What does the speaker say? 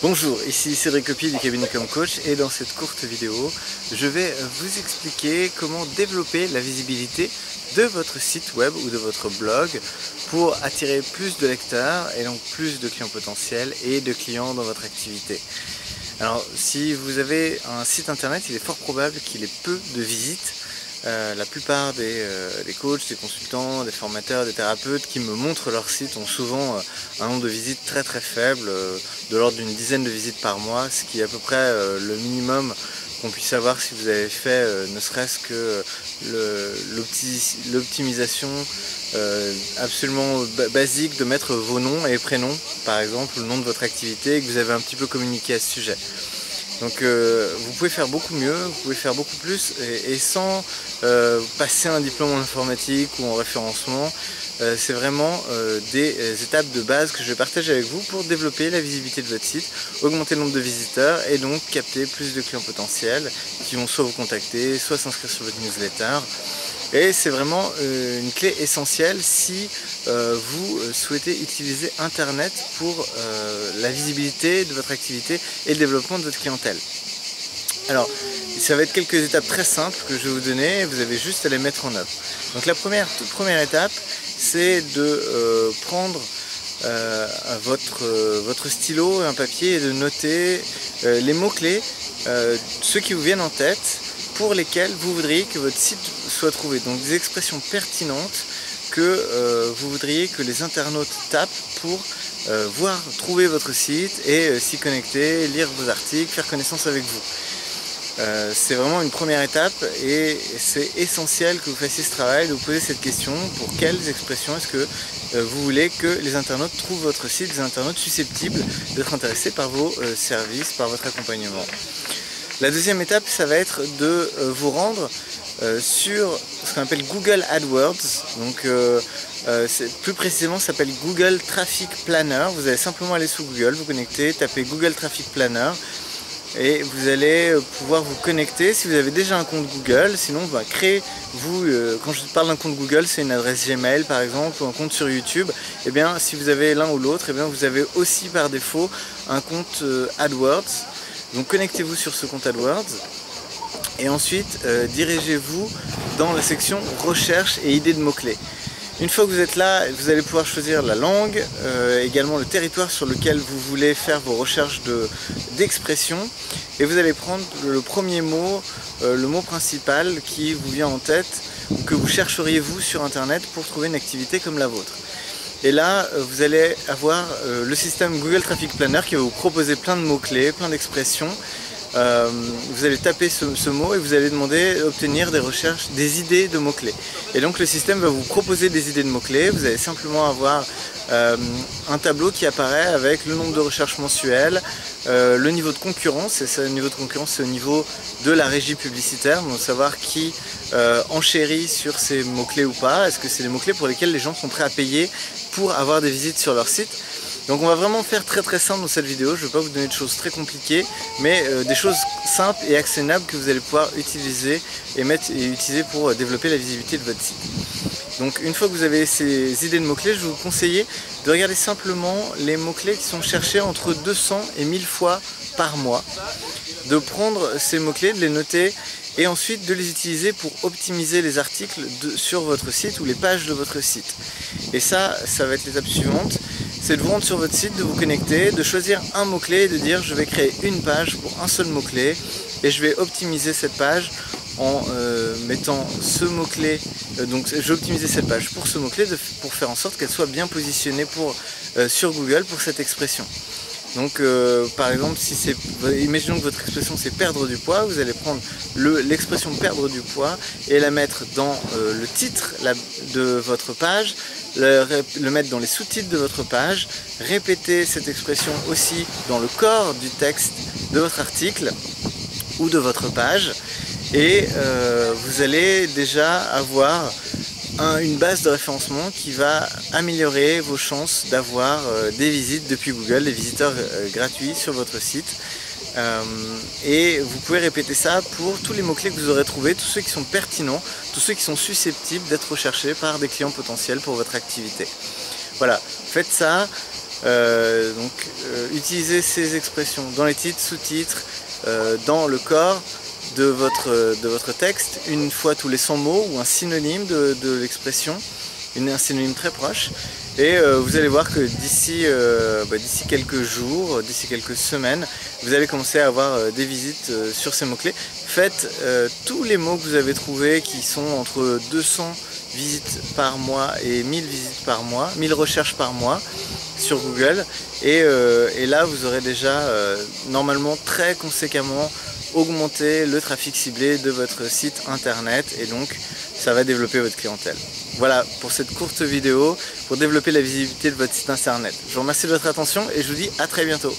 Bonjour, ici Cédric Copier du cabinet Comme Coach et dans cette courte vidéo, je vais vous expliquer comment développer la visibilité de votre site web ou de votre blog pour attirer plus de lecteurs et donc plus de clients potentiels et de clients dans votre activité. Alors, si vous avez un site internet, il est fort probable qu'il ait peu de visites. La plupart des coachs, des consultants, des formateurs, des thérapeutes qui me montrent leur site ont souvent un nombre de visites très faible, de l'ordre d'une dizaine de visites par mois, ce qui est à peu près le minimum qu'on puisse avoir si vous avez fait ne serait-ce que l'optimisation absolument basique de mettre vos noms et prénoms, par exemple le nom de votre activité, et que vous avez un petit peu communiqué à ce sujet. Donc vous pouvez faire beaucoup mieux, vous pouvez faire beaucoup plus et sans passer un diplôme en informatique ou en référencement. C'est vraiment des étapes de base que je vais partager avec vous pour développer la visibilité de votre site, augmenter le nombre de visiteurs et donc capter plus de clients potentiels qui vont soit vous contacter, soit s'inscrire sur votre newsletter. Et c'est vraiment une clé essentielle si vous souhaitez utiliser Internet pour la visibilité de votre activité et le développement de votre clientèle. Alors, ça va être quelques étapes très simples que je vais vous donner et vous avez juste à les mettre en œuvre. Donc la toute première étape, c'est de prendre votre stylo et un papier et de noter les mots-clés, ceux qui vous viennent en tête, pour lesquels vous voudriez que votre site soit trouvé. Donc des expressions pertinentes que vous voudriez que les internautes tapent pour trouver votre site et s'y connecter, lire vos articles, faire connaissance avec vous. C'est vraiment une première étape et c'est essentiel que vous fassiez ce travail, de vous poser cette question: pour quelles expressions est-ce que vous voulez que les internautes trouvent votre site, les internautes susceptibles d'être intéressés par vos services, par votre accompagnement. La deuxième étape, ça va être de vous rendre sur ce qu'on appelle Google AdWords. Donc plus précisément, ça s'appelle Google Traffic Planner. Vous allez simplement aller sous Google, vous connecter, taper Google Traffic Planner et vous allez pouvoir vous connecter si vous avez déjà un compte Google. Sinon, créez-vous, quand je parle d'un compte Google, c'est une adresse Gmail par exemple, ou un compte sur YouTube. Et bien, si vous avez l'un ou l'autre, et bien vous avez aussi par défaut un compte AdWords. Donc connectez-vous sur ce compte AdWords et ensuite dirigez-vous dans la section recherche et idées de mots-clés. Une fois que vous êtes là, vous allez pouvoir choisir la langue, également le territoire sur lequel vous voulez faire vos recherches d'expression, et vous allez prendre le premier mot, le mot principal qui vous vient en tête ou que vous chercheriez vous sur internet pour trouver une activité comme la vôtre. Et là, vous allez avoir le système Google Traffic Planner qui va vous proposer plein de mots-clés, plein d'expressions. Vous allez taper ce mot et vous allez demander d'obtenir des recherches, des idées de mots-clés. Et donc le système va vous proposer des idées de mots-clés. Vous allez simplement avoir un tableau qui apparaît avec le nombre de recherches mensuelles, le niveau de concurrence. Et le niveau de concurrence, c'est au niveau de la régie publicitaire, donc savoir qui enchérit sur ces mots-clés ou pas. Est-ce que c'est des mots-clés pour lesquels les gens sont prêts à payer pour avoir des visites sur leur site? Donc on va vraiment faire très simple dans cette vidéo. Je ne vais pas vous donner de choses très compliquées, mais des choses simples et actionnables que vous allez pouvoir utiliser et utiliser pour développer la visibilité de votre site. Donc une fois que vous avez ces idées de mots-clés, je vais vous conseiller de regarder simplement les mots-clés qui sont cherchés entre 200 et 1000 fois par mois, de prendre ces mots-clés, de les noter et ensuite de les utiliser pour optimiser les articles sur votre site ou les pages de votre site. Et ça va être l'étape suivante, c'est de vous rendre sur votre site, de vous connecter, de choisir un mot-clé et de dire: je vais créer une page pour un seul mot-clé et je vais optimiser cette page en mettant ce mot-clé. Donc je vais optimiser cette page pour ce mot-clé pour faire en sorte qu'elle soit bien positionnée sur Google pour cette expression. Donc par exemple, imaginons que votre expression c'est perdre du poids, vous allez prendre l'expression perdre du poids et la mettre dans le titre de votre page, le mettre dans les sous-titres de votre page, répéter cette expression aussi dans le corps du texte de votre article ou de votre page, et vous allez déjà avoir une base de référencement qui va améliorer vos chances d'avoir des visites depuis Google, des visiteurs gratuits sur votre site. Et vous pouvez répéter ça pour tous les mots-clés que vous aurez trouvés, tous ceux qui sont pertinents, tous ceux qui sont susceptibles d'être recherchés par des clients potentiels pour votre activité. Voilà, faites ça. Utilisez ces expressions dans les titres, sous-titres, dans le corps de votre texte, une fois tous les 100 mots ou un synonyme de l'expression, un synonyme très proche. Et vous allez voir que d'ici quelques jours, d'ici quelques semaines, vous allez commencer à avoir des visites sur ces mots-clés. Faites tous les mots que vous avez trouvés qui sont entre 200 visites par mois et 1000 visites par mois, 1000 recherches par mois sur Google. Et là, vous aurez déjà normalement très conséquemment augmenter le trafic ciblé de votre site internet et donc ça va développer votre clientèle. Voilà pour cette courte vidéo pour développer la visibilité de votre site internet. Je vous remercie de votre attention et je vous dis à très bientôt.